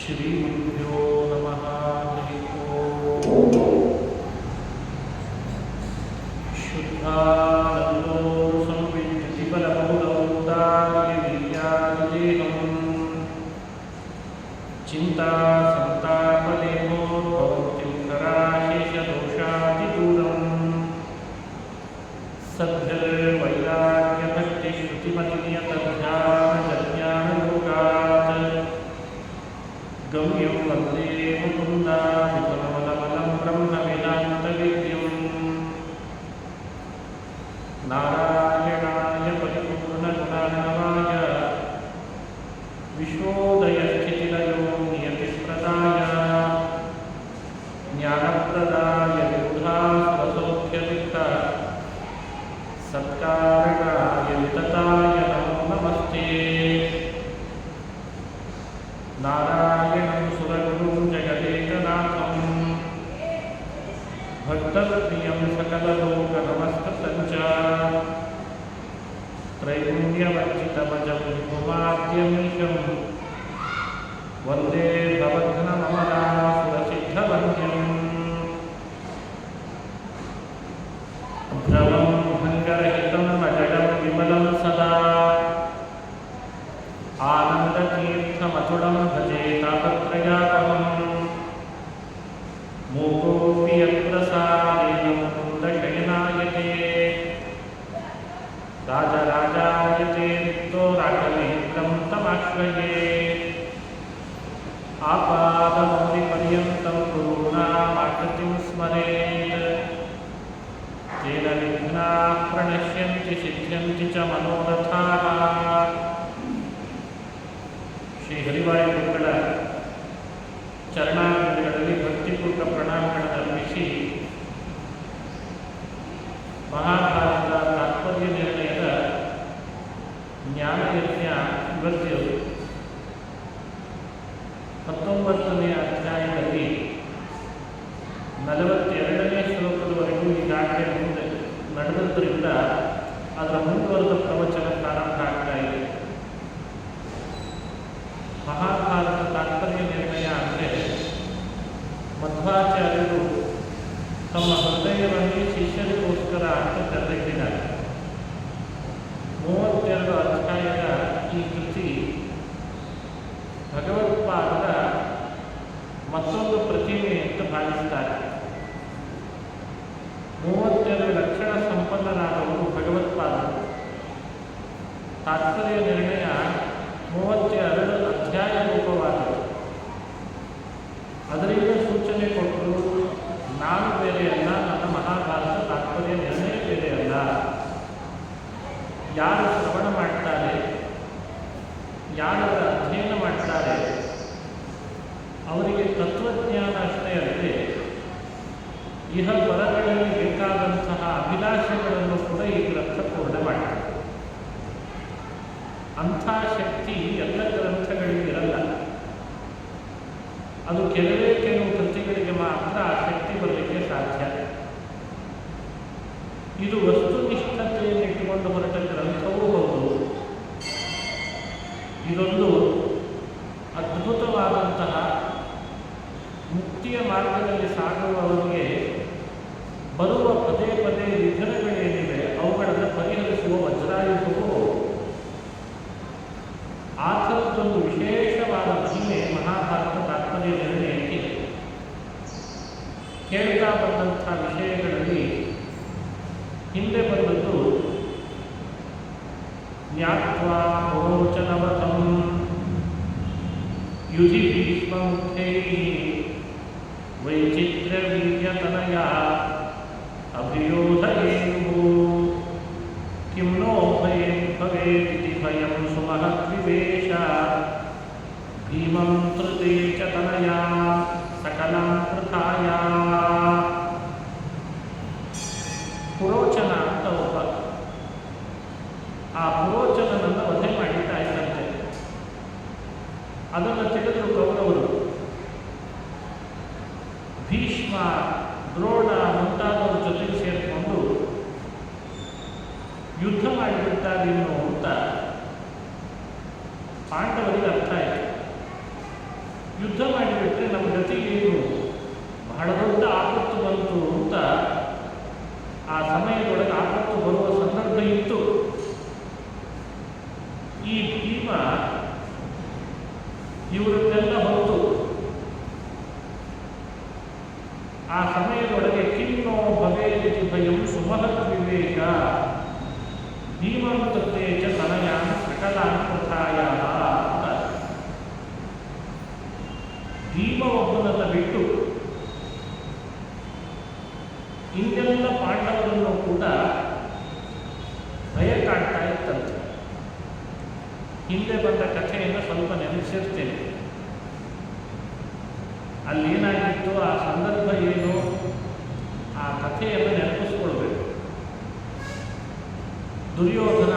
श्रीगुरुभ्यो नमः। हरिः ओम्। शुद्धानन्दो संविद्युतिबलबहुलौदार्यवीर्यादिदेहम् चिन्तासन्तापलेमोद्भवन्तीं कराशेषदोषादिदूरम् सद्भिर्वैराग्यभक्तिश्रुतिमतिनियतध्यानजज्ञानयोगात् गम्यं वन्दे मुकुन्दाभितमलमलं ब्रह्मवेदान्तवेद्यम् नारायणाय परिपूर्णगुणार्णवाय विश्वोदयस्थितिलयो नियतिप्रदाय ज्ञानप्रदाय विबुधासुरसौख्यवित्त सत्कारणाय वितताय नमो नमस्ते। नारायणं सुरगुरुं जगदेकनाथं भक्तप्रियं सकललोकनमस्कृतं च त्रैगुण्यवर्जितमजं विभुमाद्यमीशं वन्दे भवघ्नममलासुरसिद्धवन्द्यम् भ्रमं भङ्गरहितं अजडं विमलं सदा आनन्दतीर्थमतुलं भजे तापत्रयापहम् मूकोऽपि यत्प्रसादेन मुकुन्दशयनायते राजराजायते नित्यो राघवेन्द्रं तमाश्रये आपादमौलिपर्यन्तं गुरूणामाकृतिं स्मरेत् तेन विघ्नाः प्रणश्यन्ति सिद्ध्यन्ति च मनोरथाः। ಶ್ರೀ ಹರಿವಾಯು ಗುರುಗಳ ಚರಣಾಂಗಗಳಲ್ಲಿ ಭಕ್ತಿಪೂರ್ವಕ ಪ್ರಣಾಮಗಳನ್ನು ಅರ್ಪಿಸಿ ಮಹಾಭಾರತ ತಾತ್ಪರ್ಯ ನಿರ್ಣಯದ ಜ್ಞಾನಯಜ್ಞ ಇವತ್ತು 19ನೇ ಅಧ್ಯಾಯದಲ್ಲಿ 42ನೇ ಶ್ಲೋಕದವರೆಗೂ ಈಗಾಗಲೇ ಮುಂದೆ ನಡೆದದ್ದರಿಂದ ಅದರ ಮುಂದುವರೆದ ಪ್ರವಚನ ಪ್ರಾರಂಭ ಆಗ್ತಾ ಇದೆ. ಮಹಾಭಾರತ ತಾತ್ಪರ್ಯ ನಿರ್ಣಯ ಅಂದರೆ ಮಧ್ವಾಚಾರ್ಯರು ತಮ್ಮ ಹೃದಯವನ್ನು ಶಿಷ್ಯರಿಗೋಸ್ಕರ ಅಂತ ತೆರೆದಿಟ್ಟಿದ್ದಾರೆ. 32 ಅಧ್ಯಾಯದ ಈ ಕೃತಿ ಭಗವತ್ಪಾದರ ಮತ್ತೊಂದು ಪ್ರತಿಮೆ ಅಂತ ಭಾವಿಸ್ತಾರೆ. 32 ಲಕ್ಷಣ ಸಂಪನ್ನರಾದವರು ಭಗವತ್ಪಾದರು. ತಾತ್ಪರ್ಯ ನಿರ್ಣಯ 32 ಅಧ್ಯಾಯ ರೂಪವಾದರು. ಅದರಿಂದ ಸೂಚನೆ ಕೊಟ್ಟರು, ನಾನು ಬೇರೆಯಲ್ಲ, ನನ್ನ ಮಹಾಭಾರತ ತಾತ್ಪರ್ಯ ನಿರ್ಣಯ ಬೇರೆಯಲ್ಲ. ಯಾರು ಶ್ರವಣ ಮಾಡ್ತಾರೆ, ಯಾರು ಅಧ್ಯಯನ ಮಾಡ್ತಾರೆ, ಅವರಿಗೆ ತತ್ವಜ್ಞಾನ ಅಷ್ಟೇ ಅಲ್ಲದೆ ಇಹ ಪರಗಳಲ್ಲಿ ಬೇಕಾದಂತಹ ಅಭಿಲಾಷೆಗಳನ್ನು ಕೂಡ ಈ ಗ್ರಂಥ ಪೂರ್ಣ ಮಾಡ್ತಾರೆ. ಅಂಥ ಶಕ್ತಿ ಎಲ್ಲ ಗ್ರಂಥಗಳಿಗೆ ಇರಲ್ಲ. ಅದು ಕೆಲವೇ ಕೆಲವು ಕೃತಿಗಳಿಗೆ ಮಾತ್ರ ಆ ಶಕ್ತಿ ಬರಲಿಕ್ಕೆ ಸಾಧ್ಯ. ಇದು ವಸ್ತುನಿಷ್ಠತೆಯನ್ನು ಇಟ್ಟುಕೊಂಡು ಹೊರಟ ಗ್ರಂಥವೂ ಹೌದು. ಇದೊಂದು ಅದ್ಭುತವಾದಂತಹ ಮುಕ್ತಿಯ ಮಾರ್ಗದಲ್ಲಿ ಸಾಗುವವರಿಗೆ ಬರುವ ಪದೇ ಪದೇ ವಿಘ್ನಗಳೇನಿವೆ ಅವುಗಳನ್ನು ಪರಿಹರಿಸುವ ವಜ್ರಾಯುಧವೂ ಆ ಥರದ್ದೊಂದು ವಿಶೇಷವಾದ ಮಹಿಮೆ ಮಹಾಭಾರತ ತಾತ್ಪರ್ಯ ನಿರ್ಣಯಕ್ಕೆ. ಕೇಳ್ತಾ ಬಂದಂಥ ವಿಷಯಗಳಲ್ಲಿ ಹಿಂದೆ ಬಂದದ್ದು ಜ್ಞಾತ್ವಾ ರೋಚನವತಂ ಯುಧಿ ಭೀಷ್ಮಮುಖೈಃ ವೈಚಿತ್ರ್ಯವೀರ್ಯತನಯ ಅಭಿಯೋಧಯೇಯುಃ ಕಿಂ ನೋ ಭವೇದಿತಿ ಭಯಂ ಸುಮಹದ್ವಿವೇಶ ಭೀಮಂ ಧೃತೆ ಚ ತನಯಾ ಸಕಲಂ ಕೃತಾಯ. ಪುರೋಚನ ಅಂತ ಒಬ್ಬ, ಆ ಪುರೋಚನನನ್ನು ವಧೆ ಮಾಡಿತಾ ಇದ್ದಂತೆ. ಅದನ್ನು ತಿಳಿದು ಕೌರವರು ಭೀಷ್ಮ, ದ್ರೋಣ ಮುಂತಾದವರ ಜೊತೆಗೆ ಸೇರಿಕೊಂಡು ಯುದ್ಧ ಮಾಡಿಬಿಡ್ತಾರೇನು ಅಂತ ಪಾಂಡವರಿಗೆ ಅರ್ಥ ಆಯಿತು. ಯುದ್ಧ ಮಾಡಿಬಿಟ್ರೆ ನಮ್ಮ ಗತಿ ಏನು, ಬಹಳ ದೊಡ್ಡ ಆಪತ್ತು ಬಂತು ಅಂತ ಆ ಸಮಯದೊಳಗೆ ಆಪತ್ತು ಬರುವ ಸಂದರ್ಭ ಇತ್ತು. ಈ ಭೀಮ ಇವರನ್ನೆಲ್ಲ ಹೊತ್ತು ಆ ಸಮಯದೊಳಗೆ ಕಿನ್ನೋ ಭವೇದಿ ಭಯಂ ಸುಮಹತ್ ವಿವೇಕ ಭೀಮಂತೇ ಚ ತನಯಾನ್ ಸಕಲಾನ್ ಪ್ರಥಾಯ. ಭೀಮ ಒಬ್ಬನನ್ನು ಬಿಟ್ಟು ಇನ್ನೆಲ್ಲ ಪಾಂಡವರನ್ನು ಕೂಡ ಭಯ ಕಾಡ್ತಾ ಇತ್ತಂತೆ. ಹಿಂದೆ ಬಂದ ಕಥೆಯನ್ನು ಸ್ವಲ್ಪ ನೆನಪಿಸಿರ್ತೇನೆ. ಅಲ್ಲೇನಾಗಿತ್ತು, ಆ ಸಂದರ್ಭ ಏನು, ಆ ಕಥೆಯನ್ನು ನೆನಪಿಸ್ಕೊಳ್ಬೇಕು. ದುರ್ಯೋಧನ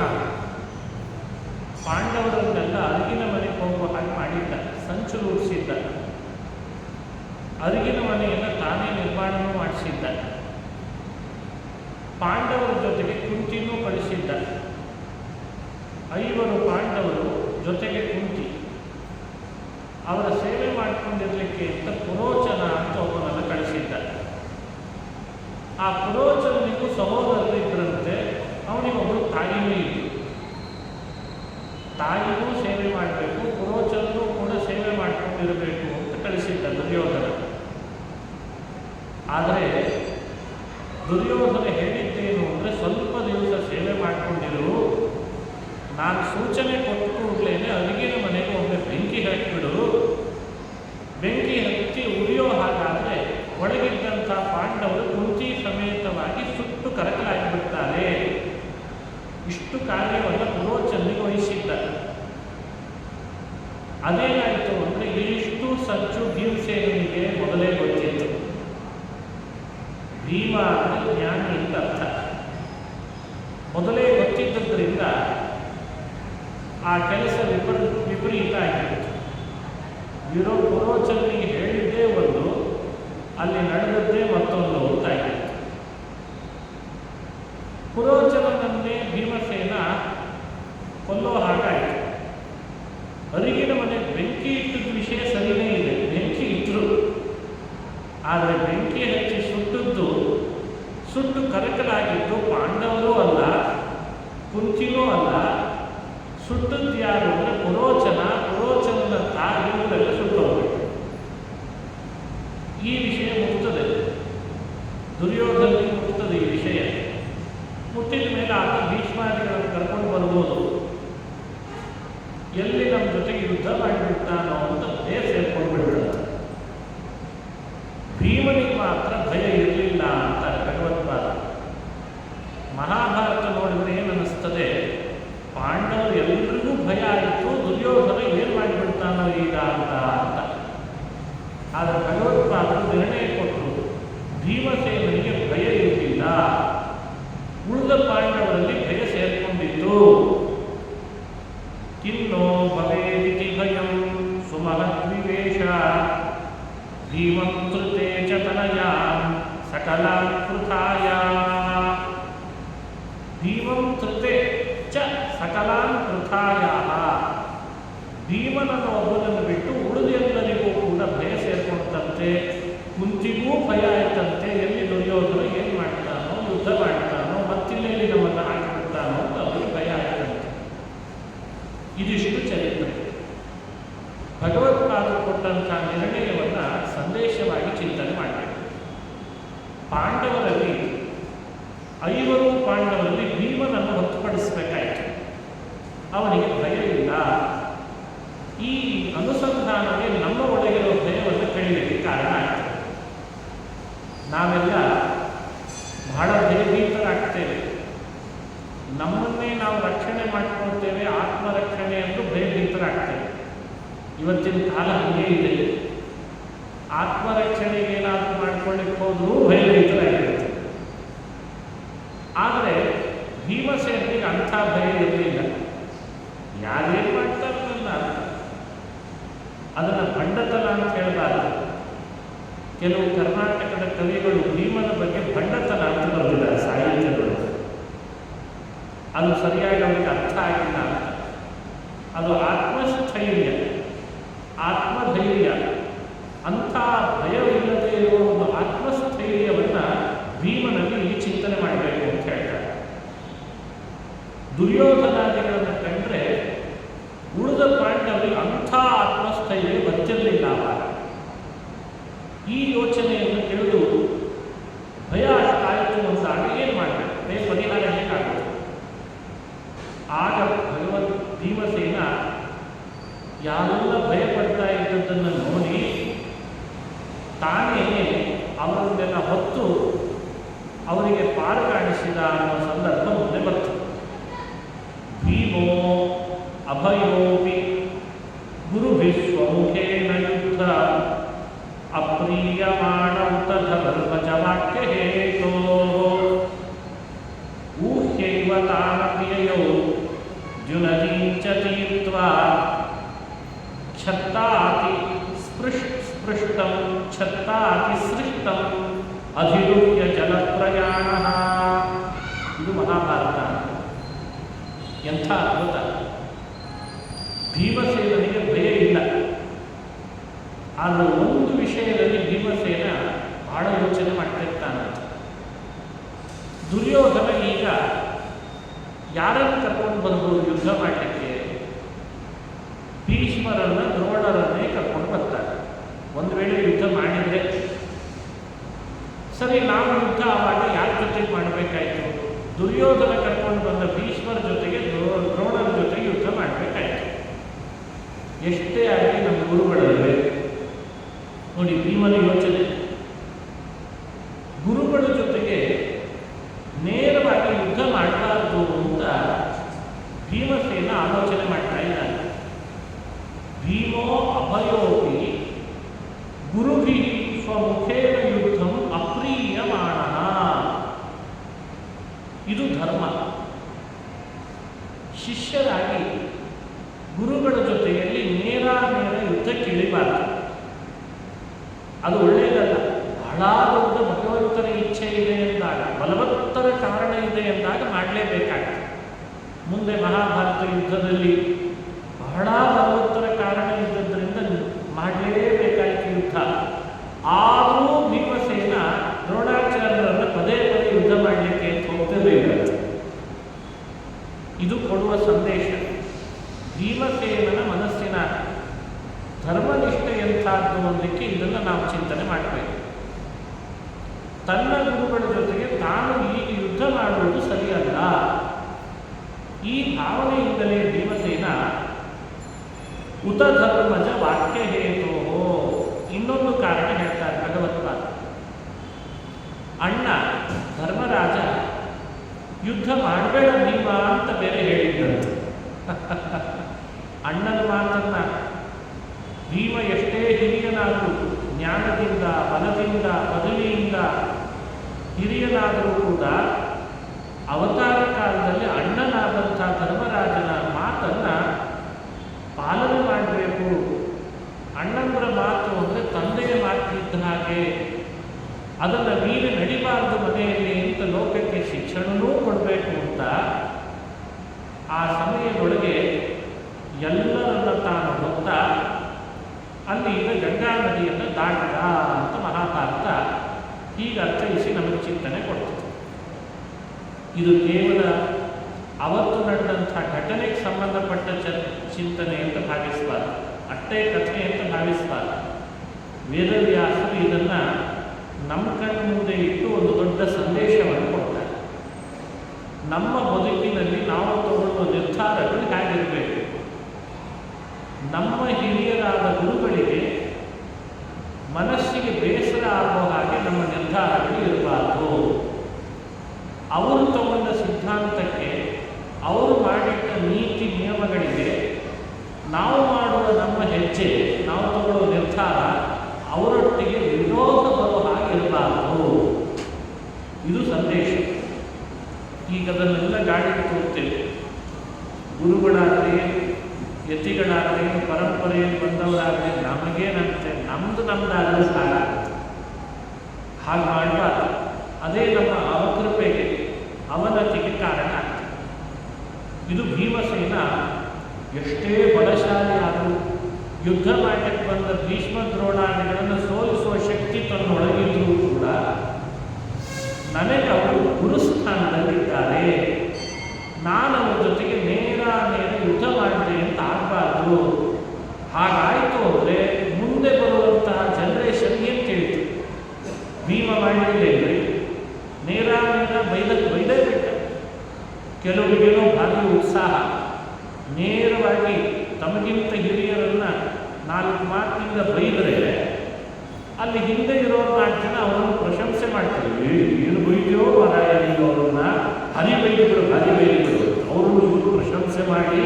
ಪಾಂಡವರನ್ನೆಲ್ಲ ಅರಿಗಿನ ಮನೆಗೆ ಹೋಗುವ ಹಾಗೆ ಮಾಡಿದ್ದ, ಸಂಚು ರೂಪಿಸಿದ್ದ, ಅರಿಗಿನ ಮನೆಯನ್ನು ತಾನೇ ನಿರ್ಮಾಣವೂ ಮಾಡಿಸಿದ್ದ, ಪಾಂಡವರ ಜೊತೆಗೆ ಕುಂತಿನೂ ಕಳಿಸಿದ್ದ. 5 ಪಾಂಡವರು ಜೊತೆಗೆ ಕುಂತಿ ಅವರ ಸೇವೆ ಮಾಡಿಕೊಂಡಿರಲಿಕ್ಕೆ ಅಂತ ಪುರೋಚನ ಅಂತ ಒಬ್ಬನನ್ನು ಕಳಿಸಿದ್ದ. ಆ ಪುರೋಚನಿಗೂ ಸಹೋದರರು ಇದ್ದರಂತೆ. ಅವನಿಗೊಬ್ಬರು ತಾಯಿಯೂ ಇತ್ತು. ತಾಯಿಗೂ ಸೇವೆ ಮಾಡಬೇಕು, ಪುರೋಚನೂ ಕೂಡ ಸೇವೆ ಮಾಡಿಕೊಂಡಿರಬೇಕು ಅಂತ ಕಳಿಸಿದ್ದ ದುರ್ಯೋಧನ. ಆದರೆ ದುರ್ಯೋಧನ ಹೇಳಿದ್ದೇನು ಅಂದರೆ, ಸ್ವಲ್ಪ ದಿವಸ ಸೇವೆ ಮಾಡಿಕೊಂಡಿರು, ನಾನು ಸೂಚನೆ ಕೊಟ್ಟು ಕೂಡಲೇ ಅರಿಗಿನ ಮನೆಗೆ ಒಮ್ಮೆ ಬೆಂಕಿ ಹಾಕಿಬಿಡು, ಬೆಂಕಿ ಹತ್ತಿ ಉರಿಯೋ ಹಾಗಾದರೆ ಒಳಗಿದ್ದಂಥ ಪಾಂಡವರು ಕುಂತಿ ಸಮೇತವಾಗಿ ಸುಟ್ಟು ಕರಕಲಾಗಿಬಿಡ್ತಾರೆ. ಇಷ್ಟು ಕಾರ್ಯವನ್ನು ಪುರೋಚನಿಗೆ ವಹಿಸಿದ್ದ. ಅದೇನಾಯಿತು ಅಂದರೆ, ಇಷ್ಟು ಸಜ್ಜು ಭೀಮಸೇನಿಗೆ ಮೊದಲೇ ಗೊತ್ತಿತ್ತು. ಭೀಮ ಅಂದರೆ ಜ್ಞಾನಿ ಅಂತ ಅರ್ಥ. ಮೊದಲೇ ಗೊತ್ತಿದ್ದರಿಂದ ಆ ಕೆಲಸ ವಿಪರೀತ ಆಗಿತ್ತು. ಪುರೋಚನಿಗೆ ಹೇಳಿದ್ದೇ ಒಂದು, ಅಲ್ಲಿ ನಡೆದದ್ದೇ ಮತ್ತೊಂದು ಅಂತಾಗಿತ್ತು. ಪುರೋಚನನ್ನೇ ಭೀಮಸೇನ ಕೊಲ್ಲೋ ಹಾಗಾಯಿತು. ಅರಿಗಿನ ಮನೆ ಬೆಂಕಿ ಇಟ್ಟಿದ್ದ ವಿಷಯ ಸರಿಯೇ ಇದೆ, ಬೆಂಕಿ ಇಟ್ಟರು. ಆದರೆ ಬೆಂಕಿ ಹಚ್ಚಿ ಸುಟ್ಟದ್ದು, ಸುಟ್ಟು ಕರಕಲಾಗಿದ್ದು ಪಾಂಡವರೂ ಅಲ್ಲ, ಕುಂತಿನೂ ಅಲ್ಲ. ಸುಟ್ಟದ್ದು ಯಾರು ಅಂದರೆ ಪುರೋಚನನ ತಾಯಿ ಇವರೆಲ್ಲ ಸುಟ್ಟೋಗ್ಬೇಕು. ಈ ವಿಷಯ ಮುಟ್ತದೆ, ದುರ್ಯೋಧನಿಗೆ ಮುಟ್ತದೆ ಈ ವಿಷಯ. ಮುಟ್ಟಿದ ಮೇಲೆ ಆತ ಭೀಷ್ಮಾದಿಗಳನ್ನು ಕರ್ಕೊಂಡು ಬರ್ಬೋದು. ಎಲ್ಲಿ ನಮ್ಮ ಜೊತೆಗೆ ಯುದ್ಧ ಮಾಡಿಬಿಡ್ತಾನೋ ಅಂತ ಭಯ ಸೇರ್ಕೊಂಡು ಬಿಡ್ಬಿಡ್ತಾನೆ. ಭೀಮನಿಗೆ ಮಾತ್ರ ಭಯ ಇರಲಿಲ್ಲ ಅಂತಾರೆ ಭಗವತ್ಪಾದ. ಮಹಾಭಾರತ ನೋಡಿದರೆ ಏನು ಅನ್ನಿಸ್ತದೆ, ಪಾಂಡವರು ಎಲ್ಲರಿಗೂ ಭಯ ಆಯಿತು, ದುರ್ಯೋಧನ ಏನು ಮಾಡಿಬಿಡ್ತಾನೋ ಈಗ ಅಂತ. ಆದರೆ ಭಗವತ್ಪಾದರು ನಿರ್ಣಯ ಕೊಟ್ಟರು, ಭೀಮಸೇನಿಗೆ ಭಯ ಇರಲಿಲ್ಲ, ಉಳಿದ ಪಾಂಡವರಲ್ಲಿ ಭಯ ಸೇರಿಕೊಂಡಿತ್ತು. ಕಿನ್ನೋ ಭವೇದಿತಿ ಭಯಂ ಸುಮಹದ್ವಿವೇಶ ಭೀಮಂ ಕೃತೆ ಚ ತನಯಾನ್ ಸಕಲಾನ್ ಕೃತಾಯ. ಭೀಮಂ ಕೃತೆ ಚ ಸಕಲಾನ್ ಕೃತಾಯ. ಭೀಮನನ್ನು ಒಬ್ಬನನ್ನು ಬಿಟ್ಟು ಉಳಿದೆಲ್ಲರಿಗೂ ಕೂಡ ಭಯ ಸೇರ್ಕೊಂಡಂತೆ. ಕುಂತಿಗೂ ಭಯ ಆಯ್ತಂತೆ, ಎಲ್ಲಿ ದುರ್ಯೋಧನ ಏನು ಮಾಡ್ತಾನೋ, ಯುದ್ಧ ಮಾಡ್ತಾನೋ, ಮತ್ತಿಲ್ಲೆಲ್ಲಿ ನಮ್ಮನ್ನು ಹಾಕಿಬಿಡ್ತಾನೋ ಅಂತ ಅವರಿಗೆ ಭಯ ಆಯ್ತಂತೆ. ಇದಿಷ್ಟು ಚರಿತ್ರೆ. ಭಗವತ್ಪಾದರು ಕೊಟ್ಟಂಥ ನಿರ್ಣಯವನ್ನು ಸಂದೇಶವಾಗಿ ಚಿಂತನೆ ಮಾಡಬೇಕು. ಪಾಂಡವರಲ್ಲಿ 5 ಪಾಂಡವರಲ್ಲಿ ಭೀಮನನ್ನು ಹೊರತುಪಡಿಸಬೇಕಾಯಿತು. ಅವನಿಗೆ ಭಯ ಇಲ್ಲ. ಈ ಅನುಸಂಧಾನವೇ ನಮ್ಮ ಒಳಗಿರೋ ಭಯವನ್ನು ಕಳೆಯಲಿಕ್ಕೆ ಕಾರಣ ಆಗ್ತದೆ. ನಾವೆಲ್ಲ ಬಹಳ ಭಯಭೀತರಾಗ್ತೇವೆ. ನಮ್ಮನ್ನೇ ನಾವು ರಕ್ಷಣೆ ಮಾಡಿಕೊಳ್ತೇವೆ, ಆತ್ಮರಕ್ಷಣೆ ಎಂದು ಭಯಭೀತರಾಗ್ತೇವೆ. ಇವತ್ತಿನ ಕಾಲ ಹಾಗೆ ಇದೆ. ಆತ್ಮರಕ್ಷಣೆಗೆ ಏನಾದರೂ ಮಾಡ್ಕೊಳ್ಳಿಕ್ಕೆ ಹೋದರೂ ಭಯಭೀತರಾಗಿರುತ್ತೆ. ಆದರೆ ಭೀಮಸೇನಿಗೆ ಅಂಥ ಭಯ ಇರಲಿಲ್ಲ. ಯಾರೇನು ಮಾಡ್ತಾರಲ್ಲ ಅದನ್ನು ಭಂಡತನ ಅಂತ ಹೇಳಬಾರ್ದು. ಕೆಲವು ಕರ್ನಾಟಕದ ಕವಿಗಳು ಭೀಮನ ಬಗ್ಗೆ ಭಂಡತನ ಅಂತ ಬರೆದಿದ್ದಾರೆ ಸಾಹಿತ್ಯಗಳು. ಅದು ಸರಿಯಾಗಿ ಅವರಿಗೆ ಅರ್ಥ ಆಗಿಲ್ಲ. ಅದು ಆತ್ಮಸ್ಥೈರ್ಯ, ಆತ್ಮಧೈರ್ಯ, ಅಂಥ ಭಯವಿಲ್ಲದೆ ಇರುವ ಒಂದು ಆತ್ಮಸ್ಥೈರ್ಯವನ್ನು ಭೀಮನಲ್ಲಿ ಇಲ್ಲಿ ಚಿಂತನೆ ಮಾಡಬೇಕು ಅಂತ ಹೇಳ್ತಾರೆ. ದುರ್ಯೋಧನಾದಿಗಳನ್ನು ಕಂಡ್ರೆ ಉಳಿದ ಪಾಂಡವರಿಗೆ ಅಂಥ ಆತ್ಮಸ್ಥೈರ್ಯ ಬರ್ತಿರಲಿಲ್ಲ. ಆವಾಗ ಈ ಯೋಚನೆಯನ್ನು ತಿಳಿದು ಭಯ ಅಷ್ಟಾಯಿತು ಅಂದಾಗ ಏನು ಮಾಡಬೇಕು, ಪರಿಹಾರ ಹೇಗಾಗುತ್ತೆ? ಆಗ ಭಗವದ್ ಭೀಮಸೇನ ಯಾರೆಲ್ಲ ಭಯಪಡ್ತಾ ಇದ್ದದ್ದನ್ನು ನೋಡಿ ತಾನೇ ಅವರನ್ನೆಲ್ಲ ಹೊತ್ತು ಅವರಿಗೆ ಪಾರು ಕಾಣಿಸಿದ ಅನ್ನೋ ಸಂದರ್ಭ ಮುಂದೆ ಬರ್ತದೆ. ಭೀಮೋ ಅಭಯೋಪಿ ಗುರುಭಿಸ್ವಮುಖೇನ ಯುದ್ಧ ಅಪ್ರೀಯಮಾಣ ಉತಧರ್ಮಜ ವಾಕ್ಯ ಹೇತೋ ಊಹ್ಯೈವ ತಾನ ಪ್ರಿಯಯೋ ಜುನದೀಂಚ ತೀರ್ತ್ವಾ ಛತ್ತಾತಿ ಸ್ಪೃಷ್ಟಂ ಛತ್ತಾತಿ ಸೃಷ್ಟಂ ಅಧಿರುಹ್ಯ ಜಲಪ್ರಯಾಣ. ಇದು ಮಹಾಭಾರತ. ಎಂಥ ಅದ್ಭುತ! ಭೀಮಸೇನಿಗೆ ಭಯ ಇಲ್ಲ. ಆದರೆ ಒಂದು ವಿಷಯದಲ್ಲಿ ಭೀಮಸೇನ ಬಹಳ ಯೋಚನೆ ಮಾಡ್ತಿರ್ತಾನಂತ. ದುರ್ಯೋಧನ ಈಗ ಯಾರನ್ನು ಕರ್ಕೊಂಡು ಬರ್ಬೋದು ಯುದ್ಧ ಮಾಡಲಿಕ್ಕೆ? ಭೀಷ್ಮರನ್ನ ದ್ರೋಣರನ್ನೇ ಕರ್ಕೊಂಡು ಬರ್ತಾರೆ. ಒಂದು ವೇಳೆ ಯುದ್ಧ ಮಾಡಿದರೆ ಸರಿ, ನಾವು ಯುದ್ಧ ಆವಾಗ ಯಾರ ಜೊತೆಗೆ ಮಾಡಬೇಕಾಯ್ತು? ದುರ್ಯೋಧನ ಕರ್ಕೊಂಡು ಬಂದ ಭೀಷ್ಮರ ಜೊತೆಗೆ ದ್ರೋಣರ ಜೊತೆಗೆ ಯುದ್ಧ ಮಾಡಬೇಕಾಯ್ತು. ಎಷ್ಟೇ ಆಗಲಿ ನಮ್ಮ ಗುರುಗಳಲ್ಲೇ ನೋಡಿ ಭೀಮನ ಯೋಚನೆ. ಗುರುಗಳ ಜೊತೆಗೆ ನೇರವಾಗಿ ಯುದ್ಧ ಮಾಡಬಾರ್ದು ಅಂತ ಭೀಮಸೇನ ಆಲೋಚನೆ ಮಾಡ್ತಾ ಇದ್ದಾನೆ. ಭೀಮೋ ಅಭಯೋಪಿ ಗುರುಭಿ ಸ್ವಮುಖೇನ ಯುದ್ಧಂ ಅಪ್ರೀಯಮಾಣ. ಇದು ಧರ್ಮ. ಶಿಷ್ಯರಾಗಿ ಗುರುಗಳ ಜೊತೆಯಲ್ಲಿ ನೇರ ಯುದ್ಧಕ್ಕೆ ಇಳಿಬಾರ್ದು. ಅದು ಒಳ್ಳೆಯದಲ್ಲ. ಬಹಳ ದೊಡ್ಡ ಭಗವಂತನ ಇಚ್ಛೆ ಇದೆ ಎಂದಾಗ, ಬಲವತ್ತರ ಕಾರಣ ಇದೆ ಎಂದಾಗ ಮಾಡಲೇಬೇಕಾಗ್ತದೆ. ಮುಂದೆ ಮಹಾಭಾರತ ಯುದ್ಧದಲ್ಲಿ ಬಹಳ ಬಲವತ್ತರ ಕಾರಣ ಇದ್ದದ್ರಿಂದ ಮಾಡಲೇಬೇಕಾಯಿತು ಯುದ್ಧ. ಆದರೂ ಭೀಮಸೇನ ದ್ರೋಣಾಚಾರ್ಯರನ್ನು ಪದೇ ಪದೇ ಯುದ್ಧ ಮಾಡಲಿಕ್ಕೆ ಹೋಗ್ತಿರಲಿಲ್ಲ. ಇದು ಕೊಡುವ ಸಂದೇಶ. ಭೀಮಸೇನನ ಮನಸ್ಸಿನ ಧರ್ಮನಿಷ್ಠೆ ಎಂಥದ್ದು ಅನ್ನೋದಕ್ಕೆ ಇದನ್ನು ನಾವು ಚಿಂತನೆ ಮಾಡಬೇಕು. ತನ್ನ ಗುರುಗಳ ಜೊತೆಗೆ ತಾನು ಈಗ ಯುದ್ಧ ಮಾಡುವುದು ಸರಿಯಲ್ಲ. ಈ ಭಾವನೆಯಿಂದಲೇ ಭೀಮಸೇನ ಉತಧರ್ಮಜ ವಾಕ್ಯ ಹೇತೋ. ಇನ್ನೊಂದು ಕಾರಣ ಹೇಳ್ತಾರೆ ಭಗವತ್ಪಾದ. ಅಣ್ಣ ಧರ್ಮರಾಜ ಯುದ್ಧ ಮಾಡಬೇಡ ಭೀಮ ಅಂತ ಬೇರೆ ಹೇಳಿದ್ದಂತೆ. ಅಣ್ಣನ ಮಾತನ್ನ ಭೀಮ ಎಷ್ಟೇ ಹಿರಿಯನಾದರೂ, ಜ್ಞಾನದಿಂದ, ಬಲದಿಂದ, ಪದವಿಯಿಂದ ಹಿರಿಯನಾದರೂ ಕೂಡ ಅವತಾರ ಕಾಲದಲ್ಲಿ ಅಣ್ಣನಾದಂಥ ಧರ್ಮರಾಜನ ಮಾತನ್ನು ಪಾಲನೆ ಮಾಡಬೇಕು. ಅಣ್ಣಂದ್ರ ಮಾತು ಅಂದರೆ ತಂದೆಯ ಮಾತಿದ್ದ ಹಾಗೆ, ಅದನ್ನು ಮೀರಿ ನಡಿಬಾರದು ಮನೆಯಲ್ಲಿ ಅಂತ ಲೋಕಕ್ಕೆ ಶಿಕ್ಷಣವೂ ಕೊಡಬೇಕು ಅಂತ ಆ ಸಮಯದೊಳಗೆ ಎಲ್ಲರನ್ನ ತಾನು ಹೊತ್ತ ಅಲ್ಲಿ ಈಗ ಗಂಗಾ ನದಿಯನ್ನು ದಾಟಿದ ಅಂತ ಮಹಾಭಾರತ ಹೀಗೆ ಅರ್ಥೈಸಿ ನಮಗೆ ಚಿಂತನೆ ಕೊಡ್ತದೆ. ಇದು ಕೇವಲ ಅವತ್ತು ನಡೆದಂಥ ಘಟನೆಗೆ ಸಂಬಂಧಪಟ್ಟ ಚಿಂತನೆ ಅಂತ ಭಾವಿಸಬಾರ್ದು, ಅಷ್ಟೇ ಕಥೆ ಅಂತ ಭಾವಿಸಬಾರ್ದು. ವೇದವ್ಯಾಸರು ಇದನ್ನು ನಮ್ಮ ಕಣ್ಣು ಮುಂದೆ ಇಟ್ಟು ಒಂದು ದೊಡ್ಡ ಸಂದೇಶವನ್ನು ಕೊಡ್ತಾರೆ. ನಮ್ಮ ಬದುಕಿನಲ್ಲಿ ನಾವು ತಗೊಳ್ಳುವ ನಿರ್ಧಾರಗಳು ಹೇಗಿರಬೇಕು? ನಮ್ಮ ಹಿರಿಯರಾದ ಗುರುಗಳಿಗೆ ಮನಸ್ಸಿಗೆ ಬೇಸರ ಆಗುವ ಹಾಗೆ ನಮ್ಮ ನಿರ್ಧಾರಗಳು ಇರಬಾರ್ದು. ಅವರು ತಗೊಂಡ ಸಿದ್ಧಾಂತಕ್ಕೆ, ಅವರು ಮಾಡಿಟ್ಟ ನೀತಿ ನಿಯಮಗಳಿಗೆ ನಾವು ಮಾಡುವ ನಮ್ಮ ಹೆಜ್ಜೆ, ನಾವು ತಗೊಳ್ಳುವ ನಿರ್ಧಾರ ಅವರೊಟ್ಟಿಗೆ ವಿರೋಧ ಬರುವ ಹಾಗೆ ಇರಬಾರ್ದು. ಇದು ಸಂದೇಶ. ಈಗ ಅದನ್ನೆಲ್ಲ ಗಾಡಿ ತೋರ್ತೇವೆ. ಗುರುಗಳಾಗಲಿ, ಯತಿಗಳಾಗಲಿ, ಪರಂಪರೆಯಲ್ಲಿ ಬಂದವರಾಗಲಿ, ನಮಗೇನಂತೆ ನಮ್ಮದಾಗಲಿ ಸಾಲ ಹಾಗೆ ಮಾಡಬಾರ್ದು. ಅದೇ ನಮ್ಮ ಅವಕೃಪೆಗೆ, ಅವನತಿಗೆ ಕಾರಣ ಆಗ್ತದೆ. ಇದು ಭೀಮಸೇನ ಎಷ್ಟೇ ಬಲಶಾಲಿ ಆದರೂ, ಯುದ್ಧ ಮಾಡಕ್ಕೆ ಬಂದ ಭೀಷ್ಮ ದ್ರೋಣಾದಿಗಳನ್ನು ಸೋಲಿಸುವ ಶಕ್ತಿ ತನ್ನೊಳಗಿದ್ರೂ ಕೂಡ ನನಗೆ ಅವರು ಗುರುಸ್ಥಾನದಲ್ಲಿದ್ದಾರೆ, ನಾನು ಅವ್ರ ಜೊತೆಗೆ ನೇರ ಯುದ್ಧ ಮಾಡಿದೆ ಅಂತ ಆಗಬಾರ್ದು. ಹಾಗಾಯಿತು ಅಂದರೆ ಮುಂದೆ ಬರುವಂತಹ ಜನರೇಷನ್ ಏನು ತಿಳಿತು? ಭೀಮ ಮಾಡಲಿಲ್ಲ, ನೇರ ಬೈದೇ ಬಿಟ್ಟ. ಕೆಲವರಿಗೇನೋ ಭಾರಿ ಉತ್ಸಾಹ, ನೇರವಾಗಿ ತಮಗಿಂತ ಹಿರಿಯರನ್ನು 4 ಮಾತಿನಿಂದ ಬೈದರೆ ಅಲ್ಲಿ ಹಿಂದೆ ಇರೋ 4 ಜನ ಅವರನ್ನು ಪ್ರಶಂಸೆ ಮಾಡ್ತಾರೆ. ಏನು ಬೈದ್ಯೋ ಮಾರಾಯ ನೀವು ಅವರನ್ನ, ಹರಿಬೈದಿಗಳು ಅವರನ್ನು ಇವರು ಪ್ರಶಂಸೆ ಮಾಡಿ.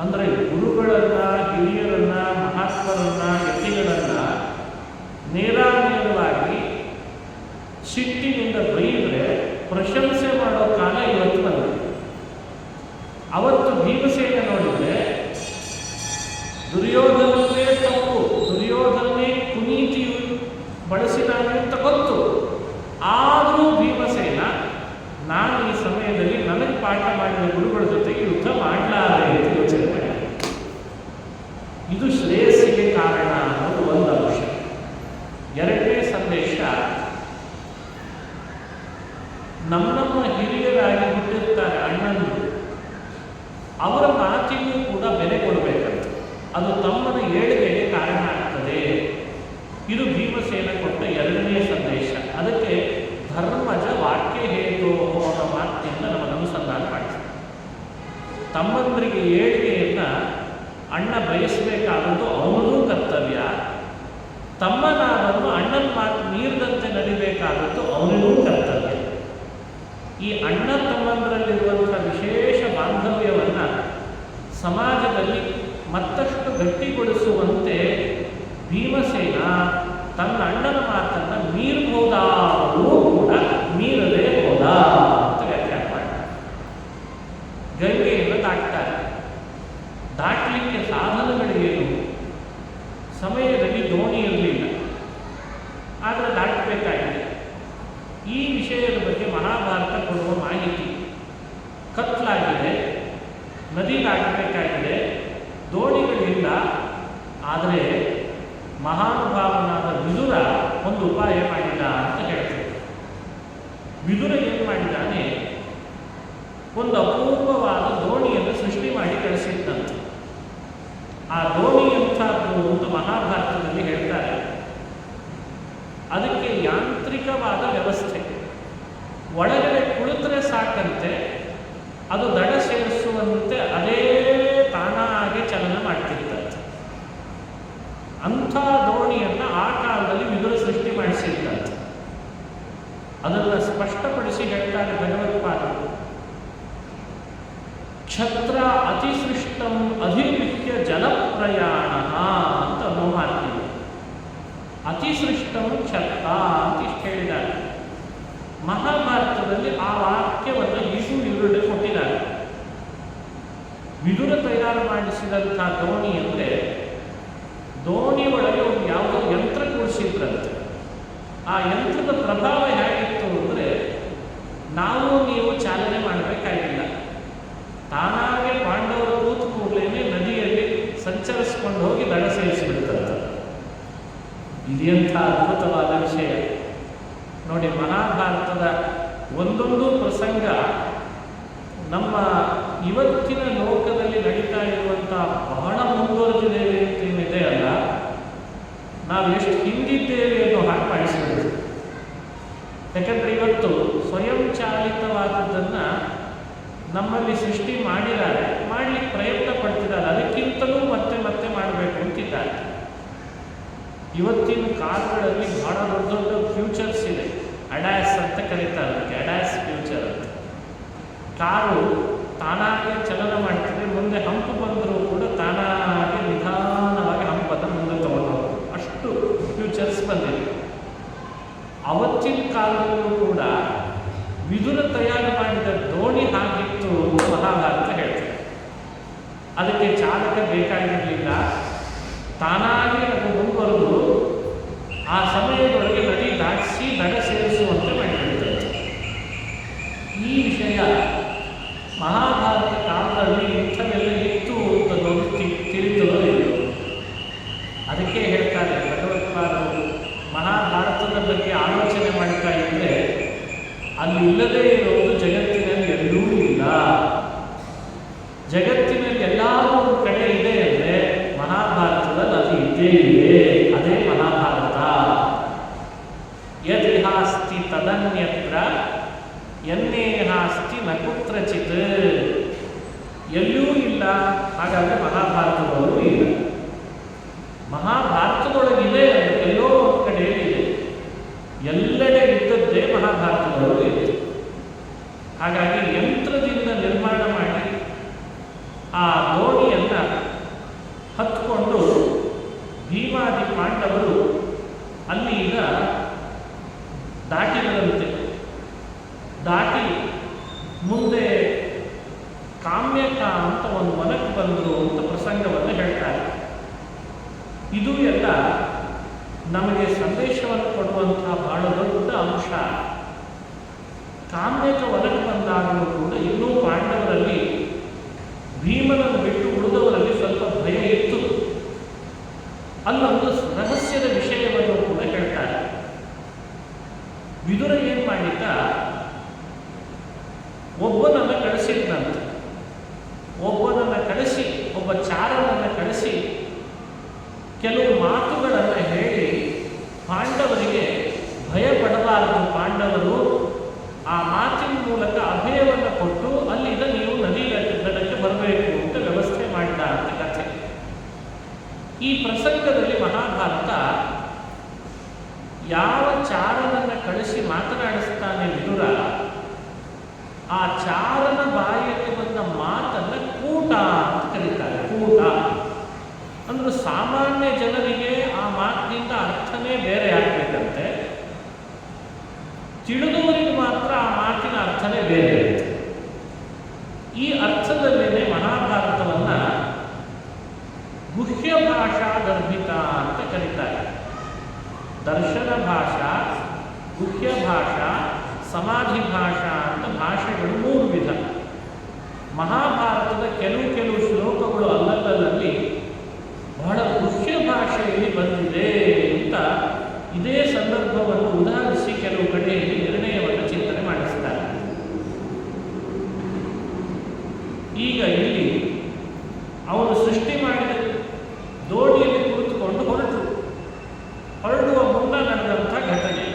ಅಂದರೆ ಗುರುಗಳನ್ನು, ಹಿರಿಯರನ್ನು, ಮಹಾತ್ಮರನ್ನು, ವ್ಯಕ್ತಿಗಳನ್ನು ನೇರವಾಗಿ ಸಿಟ್ಟಿನಿಂದ ಬೈದರೆ ಪ್ರಶಂಸೆ ಮಾಡೋ ಕಾಲ ಇವತ್ತು ಬಂದಿದೆ. ಅವತ್ತು ಭೀಮಸೇನ ನೋಡಿದರೆ ದುರ್ಯೋಧನವೇ ತಪ್ಪು, ದುರ್ಯೋಧನೇ ಕುನೀತಿ ಬಳಸಿದಾನೆ ಅಂತ ಗೊತ್ತು. ಆದರೂ ಭೀಮಸೇನ ನಾನು ಈ ಸಮಯದಲ್ಲಿ ನನಗೆ ಪಾಠ ಮಾಡಿದ ಗುರುಗಳ ಜೊತೆಗೆ ಯುದ್ಧ ಮಾಡಲಾರೆ ಅಂತ ಯೋಚನೆ ಮಾಡಿ. ಇದು ಶ್ರೇಯಸ್ಸಿಗೆ ಕಾರಣ ಅನ್ನೋದು ಒಂದು ಅಂಶ. ಎರಡನೇ ಸಂದೇಶ, ನಮ್ಮ ಹಿರಿಯರಾಗಿ ಹುಟ್ಟಿರ್ತಾರೆ ಅಣ್ಣಂದರು, ಅವರ ಮಾತಿಗೂ ಕೂಡ ಬೆಲೆ ಕೊಡಬೇಕಂತ. ಅದು ತಮ್ಮನ ಏಳಿಗೆಗೆ ಕಾರಣ ಆಗ್ತದೆ. ಇದು ಭೀಮಸೇನ ಕೊಟ್ಟ ಎರಡನೇ ಸಂದೇಶ. ಅದಕ್ಕೆ ಧರ್ಮಜ ವಾಕ್ಯ ಹೇತು ಅನ್ನೋ ಮಾತಿನಿಂದ ನಮಗೆ ಅನುಸಂಧಾನ ಮಾಡಿಸ್ತಾರೆ. ತಮ್ಮಂದರಿಗೆ ಏಳಿಗೆಯನ್ನು ಅಣ್ಣ ಬಯಸಬೇಕಾದದ್ದು ಅವನೂ ಕರ್ತವ್ಯ, ತಮ್ಮನಾದನ್ನು ಅಣ್ಣನ ಮಾತು ಮೀರಿದಂತೆ ನಡಿಬೇಕಾದದ್ದು ಅವನಿಗೂ ಕರ್ತವ್ಯ. ಈ ಅಣ್ಣ ತಮ್ಮಂದರಲ್ಲಿರುವಂಥ ವಿಶೇಷ ಬಾಂಧವ್ಯವನ್ನು ಸಮಾಜದಲ್ಲಿ ಮತ್ತಷ್ಟು ಗಟ್ಟಿಗೊಳಿಸುವಂತೆ ಭೀಮಸೇನ ತನ್ನ ಅಣ್ಣನ ಮಾತನ್ನು ಮೀರಬಹುದಾದರೂ ಕೂಡ ಮೀರದೆ ಹೋದ ಅಂತ ವ್ಯಾಖ್ಯಾನ ಮಾಡ್ತಾರೆ. ಗಂಗೆಯನ್ನು ದಾಟ್ತಾರೆ. ದಾಟಲಿಕ್ಕೆ ಸಾಧನಗಳಿಗೇನು? ಸಮಯದಲ್ಲಿ ದೋಣಿ ಇರಲಿಲ್ಲ, ಆದರೆ ದಾಟಬೇಕಾಗಿದೆ. ಈ ವಿಷಯದ ಬಗ್ಗೆ ಮಹಾಭಾರತ ಕೊಡುವ ಮಾಹಿತಿ. ಕತ್ಲಾಗಿದೆ, ನದಿ ದಾಟಬೇಕಾಗಿದೆ, ದೋಣಿಗಳಿಲ್ಲ. ಆದರೆ ಮಹಾನುಭಾವನಾದ ವಿದುರ ಒಂದು ಉಪಾಯ ಮಾಡಿದ ಅಂತ ಹೇಳ್ತಾರೆ. ವಿದುರ ಏನು ಮಾಡಿದ್ದಾನೆ? ಒಂದು ಅಪೂರ್ವವಾದ ದೋಣಿಯನ್ನು ಸೃಷ್ಟಿ ಮಾಡಿ ಕಳಿಸಿದ್ದಂತೆ. ಆ ದೋಣಿ ಎಂಥದ್ದು ಅಂತ ಮಹಾಭಾರತದಲ್ಲಿ ಹೇಳ್ತಾರೆ. ಅದಕ್ಕೆ ಯಾಂತ್ರಿಕವಾದ ವ್ಯವಸ್ಥೆ. ಒಳಗಡೆ ಕುಳಿತರೆ ಸಾಕಂತೆ ಅದು ದಡ ಸೇರಿಸುವಂತೆ ಅದೇ ತಾನಾಗೆ ಚಲನ ಮಾಡ್ತಿರ್ತಂತೆ. ಅಂಥ ದೋಣಿಯನ್ನು ಆ ಕಾಲದಲ್ಲಿ ವಿದುರ ಸೃಷ್ಟಿ ಮಾಡಿಸಿದ್ದಂತೆ. ಅದನ್ನು ಸ್ಪಷ್ಟಪಡಿಸಿ ಹೇಳ್ತಾರೆ ಭಗವತ್ಪಾದರು. ಛತ್ರ ಅತಿಸೃಷ್ಟಂ ಅಧಿವಿಹ್ಯ ಜಲಪ್ರಯಾಣ ಅಂತ ಅನ್ನೋ ಮಾತಿದೆ. ಅತಿಸೃಷ್ಟಂ ಛತ್ರ ಅಂತ ಇಷ್ಟು ಹೇಳಿದ್ದಾರೆ. ಮಹಾಭಾರತದಲ್ಲಿ ಆ ವಾಕ್ಯವನ್ನು ಈರುಡೆ ಕೊಟ್ಟಿದ್ದಾರೆ. ವಿದುರ ತಯಾರು ಮಾಡಿಸಿದಂಥ ದೋಣಿ ಅಂದರೆ ದೋಣಿ ಒಳಗೆ ಒಂದು ಯಾವುದೋ ಯಂತ್ರ ಕೂಡಿಸಿದ್ರಂತೆ. ಆ ಯಂತ್ರದ ಪ್ರಭಾವ ಹೇಗಿತ್ತು ಅಂದರೆ ನಾವು ನೀವು ಚಾಲನೆ ಮಾಡಬೇಕಾಗಿಲ್ಲ, ತಾನಾಗೆ ಪಾಂಡವರು ಕೂತು ಕೂಡಲೇ ನದಿಯಲ್ಲಿ ಸಂಚರಿಸಿಕೊಂಡು ಹೋಗಿ ದಡ ಸೇರಿಸಿಬಿಡ್ತಂತೆ. ಇದೆಂಥ ಅದ್ಭುತವಾದ ವಿಷಯ ನೋಡಿ. ಮಹಾಭಾರತದ ಒಂದೊಂದು ಪ್ರಸಂಗ ನಮ್ಮ ಇವತ್ತಿನ ಲೋಕದಲ್ಲಿ ನಡೀತಾ ಇರುವಂಥ ಬಹಳ ಮುಂದುವರೆದಿದ್ದೇವೆ ಅಂತ ಏನಿದೆ ಅಲ್ಲ, ನಾವು ಎಷ್ಟು ಹಿಂದಿದ್ದೇವೆ ಅನ್ನೋ ಹಾಗೆ ಮಾಡಿಸ್ಬಿಡ್ತೀವಿ. ಯಾಕಂದರೆ ಇವತ್ತು ಸ್ವಯಂ ಚಾಲಿತವಾದದ್ದನ್ನು ನಮ್ಮಲ್ಲಿ ಸೃಷ್ಟಿ ಮಾಡಿದ್ದಾರೆ, ಮಾಡಲಿಕ್ಕೆ ಪ್ರಯತ್ನ ಪಡ್ತಿದ್ದಾರೆ. ಅದಕ್ಕಿಂತಲೂ ಮತ್ತೆ ಮತ್ತೆ ಮಾಡಬೇಕು ಅಂತಿದ್ದಾರೆ. ಇವತ್ತಿನ ಕಾರುಗಳಲ್ಲಿ ಬಹಳ ದೊಡ್ಡ ದೊಡ್ಡ ಫ್ಯೂಚರ್ಸ್ ಇದೆ. ಅಡ್ಯಾಸ್ ಅಂತ ಕರೀತಾರೆ ಅದಕ್ಕೆ, ಅಡ್ಯಾಸ್ ಫ್ಯೂಚರ್ ಅಂತ. ಕಾರು ತಾನಾಗೆ ಚಲನ ಮಾಡ್ತಿದೆ, ಮುಂದೆ ಹಂಪು ಬಂದರೂ ಕೂಡ ತಾನಾಗೆ ನಿಧಾನವಾಗಿ ಹಂಪನ್ನು ಮುಂದೆ ತಗೊಂಡು ಅಷ್ಟು ಫ್ಯೂಚರ್ಸ್ ಬಂದಿದೆ. ಅವತ್ತಿನ ಕಾಲದಲ್ಲೂ ಕೂಡ ವಿದುರ ತಯಾರು ಮಾಡಿದ ದೋಣಿ ಹಾಗಿತ್ತು ಅಂತ ಮಹಾಭಾರತ ಹೇಳ್ತಾರೆ. ಅದಕ್ಕೆ ಚಾಲಕ ಬೇಕಾಗಿರಲಿಲ್ಲ, ತಾನಾಗಿ ಅದು ಮುಂದುವರೆದು ಆ ಸಮಯದೊಳಗೆ ನದಿ ದಾಟಿಸಿ ದಡ ಸೇರಿಸುವಂತೆ ಮಾಡಿಬಿಡ್ತಾರೆ. ಈ ವಿಷಯ ಮಹಾಭಾರತ ಕಾಲದಲ್ಲಿ ಇಂಥವೆಲ್ಲ ಇತ್ತು ಅಂತ ತಿಳಿತಲೋ ಇಲ್ಲ. ಅದಕ್ಕೆ ಹೇಳ್ತಾರೆ ಭಗವತ್ಪಾದರು ಮಹಾಭಾರತದ ಬಗ್ಗೆ ಆಲೋಚನೆ ಮಾಡ್ತಾ ಇದ್ದರೆ ಅಲ್ಲಿ ಇಲ್ಲದೇ ಇರೋದು ಜಗತ್ತಿನಲ್ಲಿ ಎಲ್ಲೂ ಇಲ್ಲ. ಜಗತ್ತಿನಲ್ಲಿ ಎಲ್ಲಾದರೂ ಒಂದು ಕಡೆ ಇದೆ ಅಂದರೆ ಮಹಾಭಾರತದಲ್ಲಿ ಅದು ಇದ್ದೇ ಇದೆ. ಅದೇ ಮಹಾಭಾರತ. ಯದಿಹಾಸ್ತಿ ತದನ್ಯತ್ರ ಯನ್ನೇಹಾಸ್ತಿ ನ ಕುತ್ರಚಿತ್. ಎಲ್ಲೂ ಇಲ್ಲ, ಹಾಗಾದರೆ ಮಹಾಭಾರತದಲ್ಲೂ ಇಲ್ಲ. ಮಹಾಭಾರತದೊಳಗಿದೆ ಅಂದರೆ ಎಲ್ಲೋ ಒಂದು ಕಡೆ ಇದೆ. ಎಲ್ಲೆಡೆ ಇದ್ದದ್ದೇ ಮಹಾಭಾರತದಲ್ಲೂ ಇದೆ. ಹಾಗಾಗಿ ಯಂತ್ರದಿಂದ ನಿರ್ಮಾಣ ಮಾಡಿ ಆ ದೋಣಿಯನ್ನು ಹತ್ಕೊಂಡು ಭೀಮಾದಿ ಪಾಂಡವರು ಅಲ್ಲಿ ಈಗ ದಾಟಿದರಂತೆ. ದಾಟಿ ಮುಂದೆ ಕಾಮ್ಯಕ ಅಂತ ಒಂದು ವನಕ್ಕೆ ಬಂದರು ಅಂತ ಪ್ರಸಂಗವನ್ನು ಹೇಳ್ತಾರೆ. ಇದು ಎಲ್ಲ ನಮಗೆ ಸಂದೇಶವನ್ನು ಕೊಡುವಂತಹ ಬಹಳ ದೊಡ್ಡ ಅಂಶ. ಕಾಮ್ಯಕ ವನಕ್ಕೆ ಬಂದಾಗಲೂ ಕೂಡ ಇನ್ನೂ ಪಾಂಡವರಲ್ಲಿ ಭೀಮನನ್ನು ಬಿಟ್ಟು ಉಳಿದವರಲ್ಲಿ ಸ್ವಲ್ಪ ಭಯ ಇತ್ತು. ಅಲ್ಲೊಂದು ರಹಸ್ಯದ ವಿಷಯವನ್ನು ಕೂಡ ಹೇಳ್ತಾರೆ. ವಿದುರ ಏನು ಮಾಡಿದ್ದ, ಒಬ್ಬನನ್ನು ಕಳಿಸಿದ್ನಂತೆ. ಒಬ್ಬನನ್ನು ಕಳಿಸಿ, ಒಬ್ಬ ಚಾರನನ್ನು ಕಳಿಸಿ ಕೆಲವು ಮಾತುಗಳನ್ನು ಹೇಳಿ ಪಾಂಡವರಿಗೆ ಭಯ ಪಡಬಾರದು. ಪಾಂಡವರು ಆ ಮಾತಿನ ಮೂಲಕ ಅಭಯವನ್ನು ಕೊಟ್ಟು ಅಲ್ಲಿಂದ ನೀವು ನದಿ ದಡಕ್ಕೆ ಬರಬೇಕು ಅಂತ ವ್ಯವಸ್ಥೆ ಮಾಡಿದ ಅಂತ ಕಥೆ. ಈ ಪ್ರಸಂಗದಲ್ಲಿ ಮಹಾಭಾರತ ಯಾವ ಚಾರನನ್ನು ಕಳಿಸಿ ಮಾತನಾಡಿಸ್ತಾನೆ ವಿದುರ, ಆ ಚಾರನ ಬಾಯಲ್ಲಿ ಬಂದ ಮಾತನ್ನು ಕೂಟ ಅಂತ ಕರೀತಾರೆ. ಕೂಟ ಅಂದ್ರೆ ಸಾಮಾನ್ಯ ಜನರಿಗೆ ಆ ಮಾತಿನಿಂದ ಅರ್ಥನೇ ಬೇರೆ ಆಗಬೇಕಂತೆ, ತಿಳಿದವರಿಗೆ ಮಾತ್ರ ಆ ಮಾತಿನ ಅರ್ಥನೇ ಬೇರೆ ಇರುತ್ತೆ. ಈ ಅರ್ಥದಲ್ಲೇನೆ ಮಹಾಭಾರತವನ್ನು ಗುಹ್ಯ ಭಾಷಾ ಗರ್ಭಿತ ಅಂತ ಕರೀತಾರೆ. ದರ್ಶನ ಭಾಷಾ, ಗುಹ್ಯ ಭಾಷಾ, ಸಮಾಧಿ ಭಾಷಾ ಅಂತ ಭಾಷೆಗಳು 3 ವಿಧ. ಮಹಾಭಾರತದ ಕೆಲವು ಶ್ಲೋಕಗಳು ಅಲ್ಲಲ್ಲಿ ಬಹಳ ಗುಹ್ಯ ಭಾಷೆಯಲ್ಲಿ ಬಂದಿದೆ ಅಂತ ಇದೇ ಸಂದರ್ಭವನ್ನು ಉದಾಹರಿಸಿ ಕೆಲವು ಕಡೆಯಲ್ಲಿ ನಿರ್ಣಯವನ್ನು ಚಿಂತನೆ ಮಾಡಿಸ್ತಾರೆ. ಈಗ ಇಲ್ಲಿ ಅವರು ಸೃಷ್ಟಿ ಮಾಡಿದ ದೋಣಿಯಲ್ಲಿ ಕುಳಿತುಕೊಂಡು ಹೊರಡುವ ಮುನ್ನ ನಡೆದಂಥ ಘಟನೆ.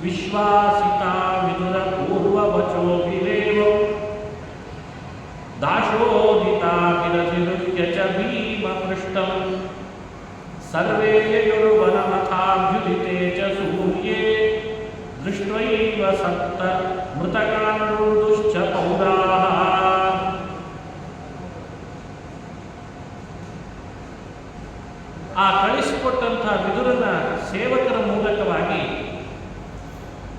ವಿಶ್ವಾಸಿತ ವಿದುರ ಪೂರ್ವವಚೋ ವಿರೇವ ದಾಶೋದಿತಾ ವಿರಧಿರುಹ್ಯ ಚ ಭೀಮ ಪೃಷ್ಟಂ ಸರ್ವೇ ಯಯುರ್ವನಮಥಾಭ್ಯುದಿತೆ ಚ ಸೂರ್ಯೇ ದೃಷ್ಟ್ವೈವ ಸಪ್ತ ಮೃತಕಾಂಡುಶ್ಚ ಪೌರಾಃ. ಆ ಕಳಿಸಿಕೊಟ್ಟಂತಹ ವಿದುರನ ಸೇವಕರ ಮೂಲಕವಾಗಿ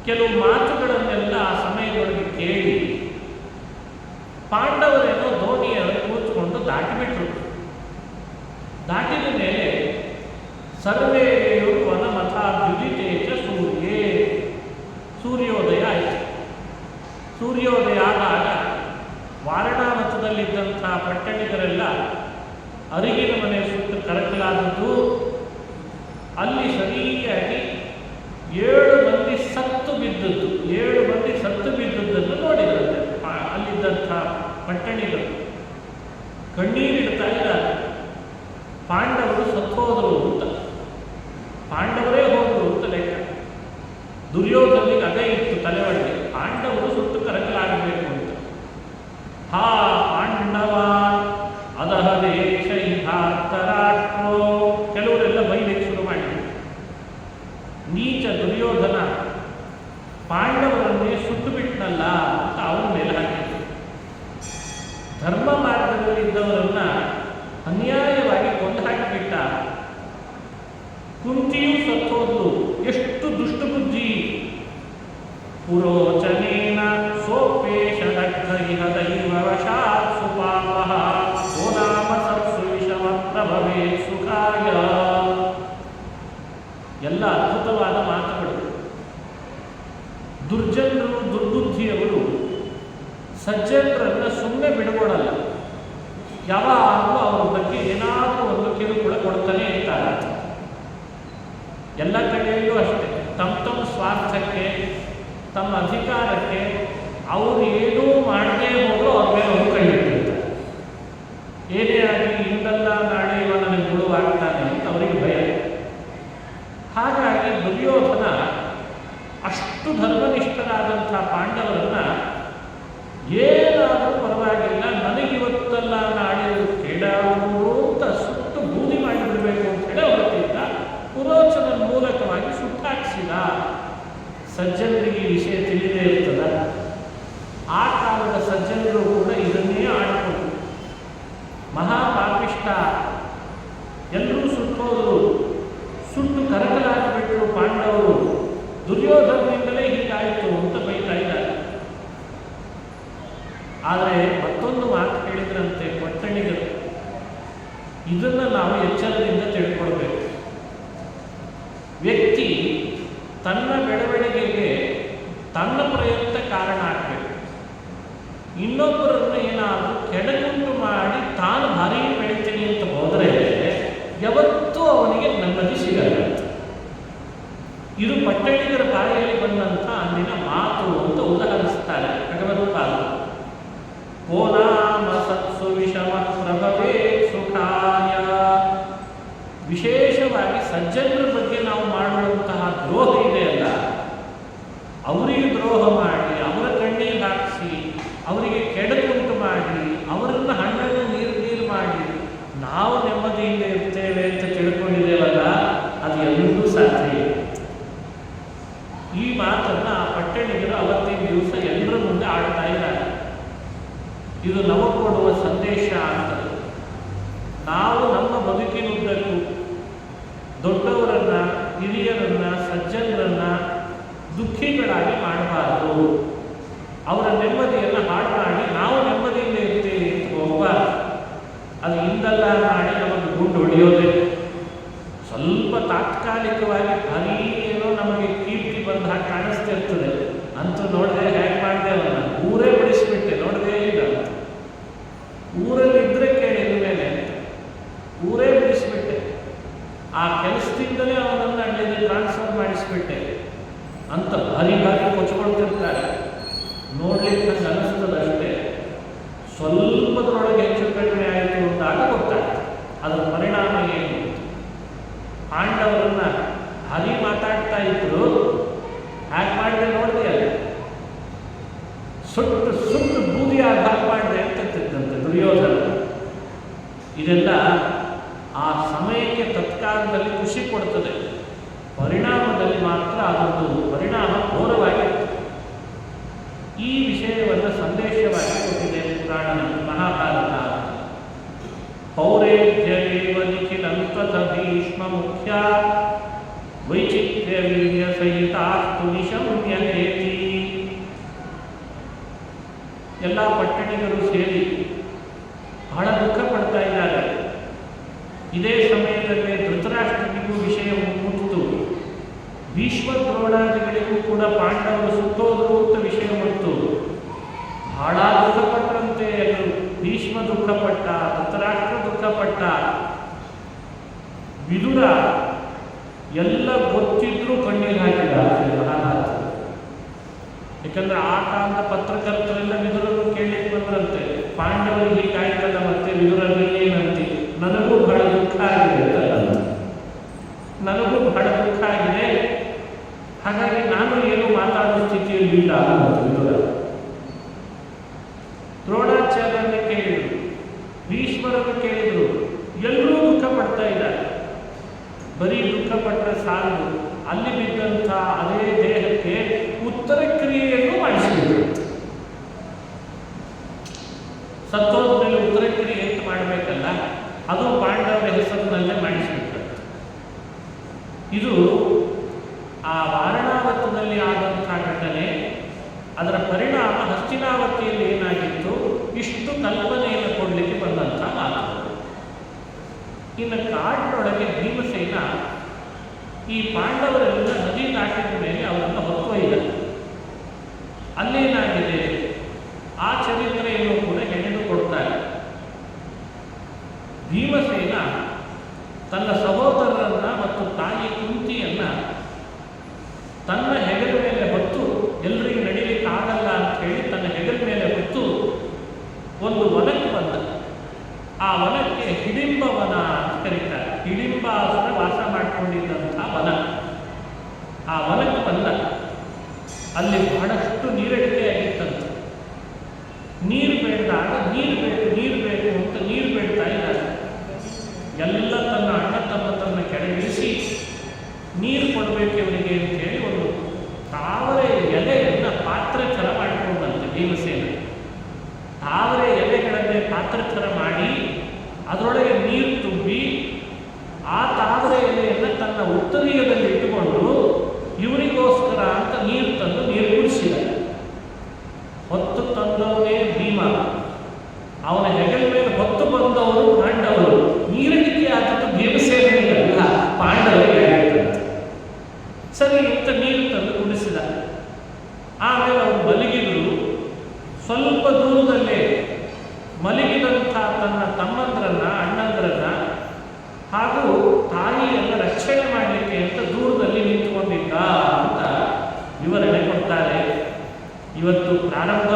ಕೆಲವು ಮಾತುಗಳನ್ನೆಲ್ಲ ಆ ಸಮಯದೊಳಗೆ ಕೇಳಿ ಪಾಂಡವರೇನೋ ದೋಣಿಯನ್ನು ಕೂತ್ಕೊಂಡು ದಾಟಿಬಿಟ್ರು. ದಾಟಿದ ಮೇಲೆ ಸರ್ವೇಯು ವನಮಥಾಭ್ಯುದಿತೇಚ ಸೂರ್ಯೇ, ಸೂರ್ಯೋದಯ ಆಯಿತು. ಸೂರ್ಯೋದಯ ಆದಾಗ ವಾರಣಾವತದಲ್ಲಿದ್ದಂಥ ಪಟ್ಟಣಿಗರೆಲ್ಲ ಅರಿಗಿನ ಮನೆ ಸುತ್ತ ಕರಕಲಾದದ್ದು. ಅಲ್ಲಿ ಸರಿಯಾಗಿ 7 ಮಂದಿ ಸತ್ತು ಬಿದ್ದದ್ದು, 7 ಮಂದಿ ಸತ್ತು ಬಿದ್ದದ್ದನ್ನು ನೋಡಿದಂತೆ ಅಲ್ಲಿದ್ದಂಥ ಪಟ್ಟಣಿಗಳು ಕಣ್ಣೀರಿಡ್ತಾ ಇದ್ದಾರೆ. ಪಾಂಡವರು ಸತ್ತೋದರು ಅಂತ, ಪಾಂಡವರೇ ಹೋದರು ಅಂತ ಲೆಕ್ಕ. ದುರ್ಯೋಧನಿಗೆ ಅದೇ ಇತ್ತು ತಲೆ ಒಳಗೆ, ಪಾಂಡವರು ಸುಟ್ಟು ಕರಕಲಾಗಬೇಕು ಅಂತ. ಹಾ ಪಾಂಡವ ಅದಹದೇಶ ಇಹಾರ್ತರಾಷ್ಟ್ರೋ, ಕೆಲವರೆಲ್ಲ ಬೈಲಿಕ್ಕೆ ಶುರು ಮಾಡಿದರು. ನೀಚ ದುರ್ಯೋಧನ ಪಾಂಡವರನ್ನೇ ಸುಟ್ಟು ಬಿಟ್ಟನಲ್ಲ ಅಂತ ಅವನ ಮೇಲೆ ಹಾಕಿದ್ರು. ಧರ್ಮ ಮಾರ್ಗದಲ್ಲಿದ್ದವರನ್ನ ಅನ್ಯಾಯವಾಗಿ ಕೊಂದು ಹಾಕಿಬಿಟ್ಟ. ಕುಂತಿಯೂ ಸತ್ತೋದ್ಲು. ಎಷ್ಟು ದುಷ್ಟ ಬುದ್ಧಿ! ಪುರೋಚನೇನ ಸೋಪೇಶ ದಗ್ಧ ಇಹ ದೈವ ವಶಾತ್ ಸುಪಾವಃ ಸೋನಾಮ ಸತ್ಸು ವಿಷಮ ಪ್ರಭವೇ ಸುಖಾಯ. ಎಲ್ಲ ಅದ್ಭುತವಾದ ಮಾತುಗಳು. ದುರ್ಜನರು, ದುರ್ಬುದ್ಧಿಯವರು ಸಜ್ಜನರನ್ನು ಸುಮ್ಮನೆ ಬಿಡಗೊಡಲ್ಲ. ಯಾವಾಗಲೂ ಅವರ ಬಗ್ಗೆ ಏನಾದರೂ ಒಂದು ಕಿರುಕುಳ ಕೊಡ್ತಾನೆ ಇರ್ತಾರೆ. ಎಲ್ಲ ಕಡೆಯಲ್ಲೂ ಅಷ್ಟೇ ತಮ್ಮ ಸ್ವಾರ್ಥಕ್ಕೆ, ತಮ್ಮ ಅಧಿಕಾರಕ್ಕೆ ಅವರು ಏನೂ ಮಾಡದೇ ಹೋದರೂ ಅವ್ರ ಮೇಲೆ ಅವರು ಕೈಯಿಟ್ಟಿರ್ತಾರೆ. ಏನೇ ಆಗಲಿ ಇಂದಲ್ಲ ನಾಳೆ ಇವ ನನಗೆ ಗುರುವಾಗ್ತಾನೆ ಅಂತ ಅವರಿಗೆ ಭಯ. ಹಾಗಾಗಿ ದುರ್ಯೋಧನ ಅಷ್ಟು ಧರ್ಮನಿಷ್ಠರಾದಂಥ ಪಾಂಡವರನ್ನ ಏನಾದರೂ ಪರವಾಗಿಲ್ಲ, ನನಗಿವತ್ತಲ್ಲ ನಾಳೆ ಕೇಳಾವುದು ಅಂತ ಸುಟ್ಟು ಬೂದಿ ಮಾಡಿಬಿಡಬೇಕು ಅಂತ ಹೇಳಿ ಹೊರಟಿದ್ದ. ಪುರೋಚನ ಮೂಲಕವಾಗಿ ಸುಟ್ಟಾಕಿಸಿದ. ಸಜ್ಜನರಿಗೆ ಈ ವಿಷಯ ತಿಳಿದೇ ಇರ್ತದ. ಆ ಕಾಲದ ಸಜ್ಜನರು ಕೂಡ ಇದನ್ನೇ ಆಡಿಕೊಂಡು ಮಹಾಪಾಪಿಷ್ಟ ಎಲ್ಲರೂ ಸುಟ್ಟೋದು, ಸುಟ್ಟು ಕರಕಲಾಗಿಬಿಟ್ಟರು ಪಾಂಡವರು. ದುರ್ಯೋಧನದಿಂದಲೇ ಹೀಗಾಯಿತು ಅಂತ ಬೈತಾ ಇದ್ದಾರೆ. ಆದರೆ ಮತ್ತೊಂದು ಮಾತು ಹೇಳಿದ್ರಂತೆ ಪಟ್ಟಣಿಗರು, ಇದನ್ನು ನಾವು ಎಚ್ಚರದಿಂದ ತಿಳ್ಕೊಳ್ಬೇಕು. ವ್ಯಕ್ತಿ ತನ್ನ ಬೆಳವಣಿಗೆಗೆ ತನ್ನ ಪ್ರಯತ್ನ ಕಾರಣ ಆಗಬೇಕು. ಇನ್ನೊಬ್ಬರನ್ನು ಏನಾದರೂ ಕೆಡಗುಂಟು ಮಾಡಿ ತಾನು ಭಾರಿ ಬೆಳಿತೀನಿ ಅಂತ ಹೋದರೆ ಯಾವತ್ತೂ ಅವನಿಗೆ ನೆಮ್ಮದಿ ಸಿಗಲ್ಲ. ಇದು ಪಟ್ಟಣಿಗರ ಬಾಯಲ್ಲಿ ಬಂದಂಥ ಅಂದಿನ ಮಾತು ಅಂತ ಉದಾಹರಿಸ್ತಾರೆ ಭಗವತ್ಪಾದರು. ಕೋ ನಾಮ ಸತ್ಸು ವಿಷಮ ಪ್ರಭವೇ ಸುಖಾಯ. ವಿಶೇಷವಾಗಿ ಸಜ್ಜನರ ಬಗ್ಗೆ ನಾವು ಮಾಡುವಂತಹ ದ್ರೋಹ ಇದೆಯಲ್ಲ, ಅವರಿಗೆ ದ್ರೋಹ ಮಾಡಿ, ಅವರ ಕಣ್ಣೀರು ಹಾಕಿಸಿ, ಅವರಿಗೆ ಕೆಡಕುಂಟು ಮಾಡಿ, ಅವರನ್ನು ಹಣ್ಣನ್ನು ನೀರು ಮಾಡಿ ನಾವು ನೆಮ್ಮದಿಯಿಂದ ಇರ್ತೇವೆ ಅಂತ ತಿಳ್ಕೊಂಡಿದ್ದೇವಲ್ಲ, ಅದು ಎಲ್ಲರಿಗೂ ಸಾಧ್ಯ ಇದೆ. ಈ ಮಾತನ್ನು ಆ ಪಟ್ಟಣಿಗರು ಅವತ್ತಿನ ದಿವಸ ಎಲ್ಲರ ಮುಂದೆ ಆಡ್ತಾ ಇದ್ದಾರೆ. ಇದು ನಮಗೆ ಕೊಡುವ ಸಂದೇಶ ಅಂತ. ನಾವು ನಮ್ಮ ಬದುಕಿನುದ್ದಕ್ಕೂ ದೊಡ್ಡವರನ್ನ, ಹಿರಿಯರನ್ನ, ಸಜ್ಜನರನ್ನ ದುಃಖಿಗಳಾಗಿ ಮಾಡಬಾರದು. ಅವರ ನೆಮ್ಮದಿಯನ್ನು ಹಾಳು ಮಾಡಿ ನಾವು ನೆಮ್ಮದಿಯಿಂದ ಇರ್ತೇವೆ ಅಂತ ಹೋಗಬಾರದು. ಅದು ಇಂದಲ್ಲ ನಾಳೆ ನಮಗೆ ಗುಂಡು ಹೊಡೆಯೋದೇ. ಸ್ವಲ್ಪ ತಾತ್ಕಾಲಿಕವಾಗಿ ಭಾರೀ ಏನೋ ನಮಗೆ ಕೀರ್ತಿ ಬಂದ ಹಾಗೆ ಕಾಣಿಸ್ತಿರ್ತದೆ. ಅಂತೂ ನೋಡಿದೆ ಹೇಗೆ ಮಾಡಿದೆ ಅವನ್ನ, ಊರೇ ಬಿಡಿಸ್ಬಿಟ್ಟೆ, ನೋಡದೇ ಇಲ್ಲ. ಊರಲ್ಲಿ ಇದ್ರೆ ಕೇಳಿದ ಮೇಲೆ ಊರೇ ಬಿಡಿಸ್ಬಿಟ್ಟೆ. ಆ ಕೆಲಸದಿಂದಲೇ ಅವನನ್ನು ಅಲ್ಲಿಂದ ಟ್ರಾನ್ಸ್ಫರ್ ಮಾಡಿಸ್ಬಿಟ್ಟೆ ಅಂತ ಭಾರಿ ಕೊಚ್ಕೊಳ್ತಿರ್ತಾರೆ. ನೋಡ್ಲಿಕ್ಕೆ ನಂಗೆ ಅನಿಸ್ತದಷ್ಟೇ. ಸ್ವಲ್ಪದರೊಳಗೆ ಹೆಚ್ಚು ಕಡಿಮೆ ಆಯಿತು ಅಂತಾಗ ಗೊತ್ತಾಗ್ತದೆ ಅದರ ಪರಿಣಾಮ ಏನು. ಪಾಂಡವರನ್ನ ಭಾರಿ ಮಾತಾಡ್ತಾ ಇದ್ರು, ಹ್ಯಾಕ್ ಮಾಡಿದೆ ನೋಡಿದೆ, ಅಲ್ಲ ಸುಟ್ಟು ಸುಟ್ಟು ಬೂದಿ ಆಘಾತ ಮಾಡಿದೆ ಅಂತಿದ್ದಂತೆ ದುರ್ಯೋಧನ. ಇದೆಲ್ಲ ಆ ಸಮಯಕ್ಕೆ ತತ್ಕಾಲದಲ್ಲಿ ಖುಷಿ ಕೊಡ್ತದೆ, ಪರಿಣಾಮದಲ್ಲಿ ಮಾತ್ರ ಅದೊಂದು ಪರಿಣಾಮ ಘೋರವಾಗಿರ್ತದೆ. ಈ ವಿಷಯವನ್ನು ಸಂದೇಶವಾಗಿ ಕೊಟ್ಟಿದೆ ಪುರಾಣ ಮಹಾಭಾರತ. ಪೌರೇಭ್ಯೇವ ನಿಖಿಲಂತತ ಭೀಷ್ಮ ಮುಖ್ಯ ವೈಚಿತ್ರ್ಯ ವೀರ್ಯ ಸಹಿತಾಸ್ತು ನಿಶಮ್ಯನೇತಿ. ಎಲ್ಲ ಪಟ್ಟಣಿಗರು ಸೇರಿ ಬಹಳ ದುಃಖ ಪಡ್ತಾ ಇದ್ದಾರೆ. ಇದೇ ಸಮಯದಲ್ಲಿ ಧೃತರಾಷ್ಟ್ರನಿಗೂ ವಿಷಯ ಮುಟ್ಟಿತು. ಭೀಷ್ಮ ದ್ರೋಣಾದಿಗಳಿಗೂ ಕೂಡ ಪಾಂಡವರು ಸುತ್ತೋದ್ರು ಅಂತ ವಿಷಯ ಬಂತು. ಬಹಳ ದುಃಖಪಟ್ಟರಂತೆ ಎಲ್ಲರೂ. ಭೀಷ್ಮ ದುಃಖಪಟ್ಟ, ಧೃತರಾಷ್ಟ್ರ ದುಃಖಪಟ್ಟ, ವಿದುರ ಎಲ್ಲ ಗೊತ್ತಿದ್ರೂ ಕಣ್ಣೀರು ಹಾಕಿದ್ದಾರೆ ಮಹಾಭಾರತ. ಯಾಕಂದ್ರೆ ಆ ಕಾಲದ ಪತ್ರಕರ್ತರೆಲ್ಲ ವಿದುರನ್ನು ಕೇಳಲಿಕ್ಕೆ ಬಂದ್ರಂತೆ, ಪಾಂಡವರಿಗೆ ಹೀಗಾಯ್ತಲ್ಲ ಮತ್ತೆ ವಿದುರಲ್ಲಿ ಏನಂತಿ, ನನಗೂ ಬಹಳ ದುಃಖ ಆಗಿದೆ ಅಂತ. ನನಗೂ ಬಹಳ ದುಃಖ ಆಗಿದೆ, ಹಾಗಾಗಿ ನಾನು ಏನು ಮಾತಾಡೋ ಸ್ಥಿತಿಯಲ್ಲಿ ಇಲ್ಲ ಅನ್ನೋದು ವಿದುರ. ದ್ರೋಣಾಚಾರ್ಯರನ್ನು ಕೇಳಿದರು, ಭೀಷ್ಮರನ್ನು ಕೇಳಿದರು, ಎಲ್ಲರೂ ದುಃಖ ಪಡ್ತಾ ಇದ್ದಾರೆ. ಬರೀ ದುಃಖ ಪಟ್ಟರೆ ಸಾಲದು, ಅಲ್ಲಿ ಬಿದ್ದಂಥ ಅದೇ ದೇಹಕ್ಕೆ ಉತ್ತರ ಕ್ರಿಯೆಯನ್ನು ಮಾಡಿಸಿದರು. ಸತ್ತೋದ ಮೇಲೆ ಉತ್ತರ ಕ್ರಿಯೆ ಅಂತ ಮಾಡಬೇಕಲ್ಲ, ಅದು ಪಾಂಡವರ ಹೆಸರಿನಲ್ಲೇ ಮಾಡಿಸಿಬಿಟ್ರು. ಇದು ಆ ವಾರಣಾವತದಲ್ಲಿ ಆದಂಥ ಘಟನೆ. ಅದರ ಪರಿಣಾಮ ಹಸ್ತಿನಾವತಿಯಲ್ಲಿ ಏನಾಗಿತ್ತು, ಇಷ್ಟು ಕಲ್ಪನೆಯನ್ನು ಕೊಡಲಿಕ್ಕೆ ಬಂದಂಥ ಮಾತು. ಇನ್ನು ಕಾಡಿನೊಳಗೆ ಭೀಮಸೇನ ಈ ಪಾಂಡವರೆಲ್ಲ ನದಿ ದಾಟಿದ ಮೇಲೆ ಅವರನ್ನು ಹೊತ್ತೊಯ್ದ. ಅಲ್ಲೇನಾಗಿದೆ ಆ ಚರಿತ್ರೆಯನ್ನು ಕೂಡ ಹೆಣೆದುಕೊಡ್ತಾರೆ. ಭೀಮಸೇನ ತನ್ನ ಸಹೋದರರನ್ನ ಮತ್ತು ತಾಯಿ ಕುಂತಿಯನ್ನ ತನ್ನ ಹೆಗಲ ಮೇಲೆ ಹೊತ್ತು, ಎಲ್ರಿಗೂ ನಡೀಲಿಕ್ಕೆ ಆಗಲ್ಲ ಅಂತ ಹೇಳಿ ತನ್ನ ಹೆಗಲ ಮೇಲೆ ಹೊತ್ತು ಒಂದು ವನಕ್ಕೆ ಬಂದ. ಆ ವನಕ್ಕೆ ಹಿಡಿಂಬವನ ಅಂತ ಕರೀತಾರೆ. ಹಿಡಿಂಬಾಸುರ ವಾಸ ಮಾಡಿಕೊಂಡಿದ್ದಂಥ ವನ. ಆ ವನಕ್ಕೆ ಬಂದ. ಅಲ್ಲಿ ಬಹಳಷ್ಟು ನೀರಡಿಕೆ ಆಗಿತ್ತಂತೆ. ನೀರು ಬೇಡಿದಾಗ ನೀರು ಬೇಕು ಅಂತ ನೀರು ಬೇಡ್ತಾ ಇದ್ದಾರೆ. ಎಲ್ಲ ತನ್ನ ಅಣ್ಣ ತಮ್ಮನ್ನ ಕೆಳಗಿಳಿಸಿ ನೀರು ಕೊಡಬೇಕು ಇವರಿಗೆ ಅಂತ ಹೇಳಿ ಒಂದು ತಾವರೆ ಎಲೆಯನ್ನು ಪಾತ್ರೆ ಥರ ಮಾಡಿಕೊಂಡಂತೆ ಭೀಮಸೇನ. ತಾವರೆ ಎಲೆಗಳನ್ನೇ ಪಾತ್ರೆ ಥರ ಮಾಡಿ ಅದರೊಳಗೆ ನೀರು ತುಂಬಿ ಆ ತಾವರೆ ಎಲೆಯನ್ನು ತನ್ನ ಉತ್ತರೀಯದಲ್ಲಿ ಇಟ್ಟುಕೊಂಡು ಇವರಿಗೋಸ್ಕರ ಅಂತ ನೀರು ತಂದು ನೀರು ಕುಡಿಸಿದ. ಹೊತ್ತು ತಂದವನೇ ಭೀಮ, ಅವನ ಹೆಗಲ ಮೇಲೆ ಹೊತ್ತು ಬಂದವರು ಪಾಂಡವರು. ನೀರಡಿಕೆ ಆದದ್ದು ಭೀಮಸೇನಿಗಲ್ಲ, ಪಾಂಡವರಿಗೆ ಆಗಿತ್ತಂತೆ. ಸರಿ ಇಂಥ ನೀರು ತಂದು ಕುಡಿಸಿದ. ಆಮೇಲೆ ಅವರು ಮಲಗಿದ್ರು. ಸ್ವಲ್ಪ ದೂರದಲ್ಲೇ ಮಲಗಿದಂಥ ತನ್ನ ತಮ್ಮಂದ್ರನ್ನ, ಅಣ್ಣಂದ್ರನ್ನ ಹಾಗೂ ತಾಯಿಯನ್ನು ರಕ್ಷಣೆ ಮಾಡಲಿಕ್ಕೆ ಅಂತ ದೂರದಲ್ಲಿ ನಿಂತುಕೊಂಡಿದ್ದ ಅಂತ ವಿವರಣೆ ಕೊಡ್ತಾರೆ. ಇವತ್ತು ಪ್ರಾರಂಭ